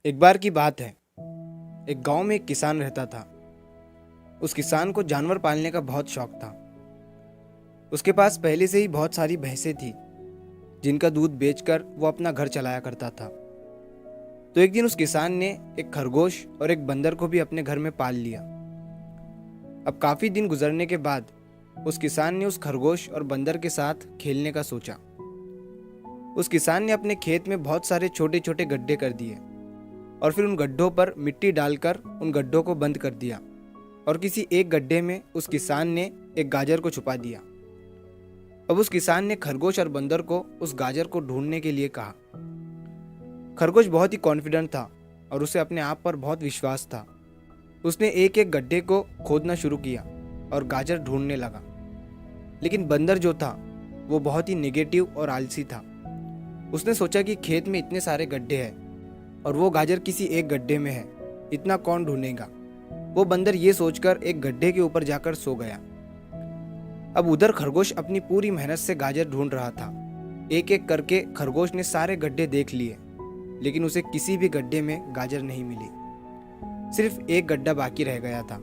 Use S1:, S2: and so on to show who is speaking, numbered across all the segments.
S1: एक बार की बात है। एक गांव में एक किसान रहता था। उस किसान को जानवर पालने का बहुत शौक था। उसके पास पहले से ही बहुत सारी भैंसें थी जिनका दूध बेचकर वो अपना घर चलाया करता था। तो एक दिन उस किसान ने एक खरगोश और एक बंदर को भी अपने घर में पाल लिया। अब काफी दिन गुजरने के बाद उस किसान ने उस खरगोश और बंदर के साथ खेलने का सोचा। उस किसान ने अपने खेत में बहुत सारे छोटे छोटे गड्ढे कर दिए और फिर उन गड्ढों पर मिट्टी डालकर उन गड्ढों को बंद कर दिया और किसी एक गड्ढे में उस किसान ने एक गाजर को छुपा दिया। अब उस किसान ने खरगोश और बंदर को उस गाजर को ढूंढने के लिए कहा। खरगोश बहुत ही कॉन्फिडेंट था और उसे अपने आप पर बहुत विश्वास था। उसने एक एक गड्ढे को खोदना शुरू किया और गाजर ढूंढने लगा। लेकिन बंदर जो था वो बहुत ही नेगेटिव और आलसी था। उसने सोचा कि खेत में इतने सारे गड्ढे हैं और वो गाजर किसी एक गड्ढे में है, इतना कौन ढूंढेगा। वो बंदर ये सोचकर एक गड्ढे के ऊपर जाकर सो गया। अब उधर खरगोश अपनी पूरी मेहनत से गाजर ढूंढ रहा था। एक एक करके खरगोश ने सारे गड्ढे देख लिए, लेकिन उसे किसी भी गड्ढे में गाजर नहीं मिली। सिर्फ एक गड्ढा बाकी रह गया था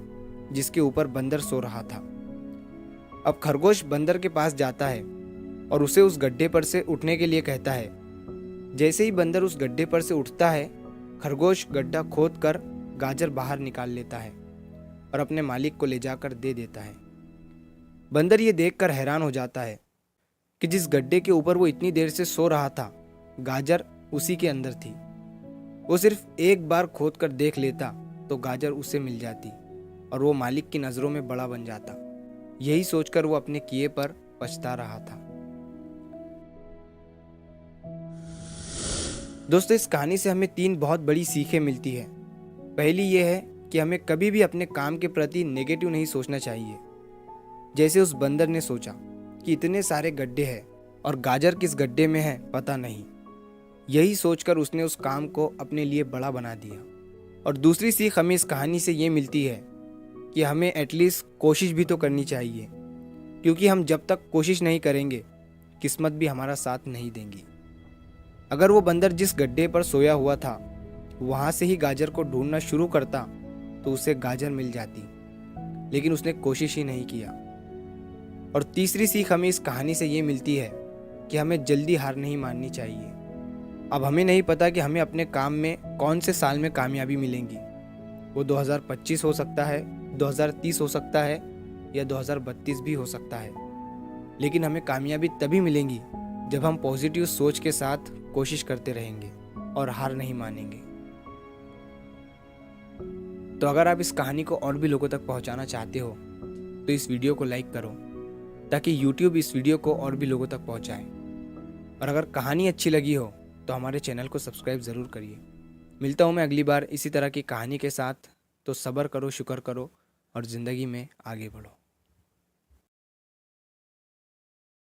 S1: जिसके ऊपर बंदर सो रहा था। अब खरगोश बंदर के पास जाता है और उसे उस गड्ढे पर से उठने के लिए कहता है। जैसे ही बंदर उस गड्ढे पर से उठता है, खरगोश गड्ढा खोद कर गाजर बाहर निकाल लेता है और अपने मालिक को ले जाकर दे देता है। बंदर ये देखकर हैरान हो जाता है कि जिस गड्ढे के ऊपर वो इतनी देर से सो रहा था, गाजर उसी के अंदर थी। वो सिर्फ एक बार खोद कर देख लेता तो गाजर उसे मिल जाती और वो मालिक की नज़रों में बड़ा बन जाता। यही सोचकर वो अपने किए पर पछता रहा था। दोस्तों, इस कहानी से हमें 3 बहुत बड़ी सीखें मिलती है। पहली ये है कि हमें कभी भी अपने काम के प्रति नेगेटिव नहीं सोचना चाहिए। जैसे उस बंदर ने सोचा कि इतने सारे गड्ढे हैं और गाजर किस गड्ढे में है पता नहीं। यही सोचकर उसने उस काम को अपने लिए बड़ा बना दिया। और दूसरी सीख हमें इस कहानी से ये मिलती है कि हमें एटलीस्ट कोशिश भी तो करनी चाहिए, क्योंकि हम जब तक कोशिश नहीं करेंगे किस्मत भी हमारा साथ नहीं देंगी। अगर वो बंदर जिस गड्ढे पर सोया हुआ था वहां से ही गाजर को ढूंढना शुरू करता तो उसे गाजर मिल जाती, लेकिन उसने कोशिश ही नहीं किया। और तीसरी सीख हमें इस कहानी से ये मिलती है कि हमें जल्दी हार नहीं माननी चाहिए। अब हमें नहीं पता कि हमें अपने काम में कौन से साल में कामयाबी मिलेंगी। वो 2025 हो सकता है, 2030 हो सकता है या 2032 भी हो सकता है, लेकिन हमें कामयाबी तभी मिलेंगी जब हम पॉजिटिव सोच के साथ कोशिश करते रहेंगे और हार नहीं मानेंगे। तो अगर आप इस कहानी को और भी लोगों तक पहुंचाना चाहते हो तो इस वीडियो को लाइक करो ताकि YouTube इस वीडियो को और भी लोगों तक पहुंचाए। और अगर कहानी अच्छी लगी हो तो हमारे चैनल को सब्सक्राइब ज़रूर करिए। मिलता हूं मैं अगली बार इसी तरह की कहानी के साथ। तो सब्र करो, शुक्र करो और ज़िंदगी में आगे बढ़ो।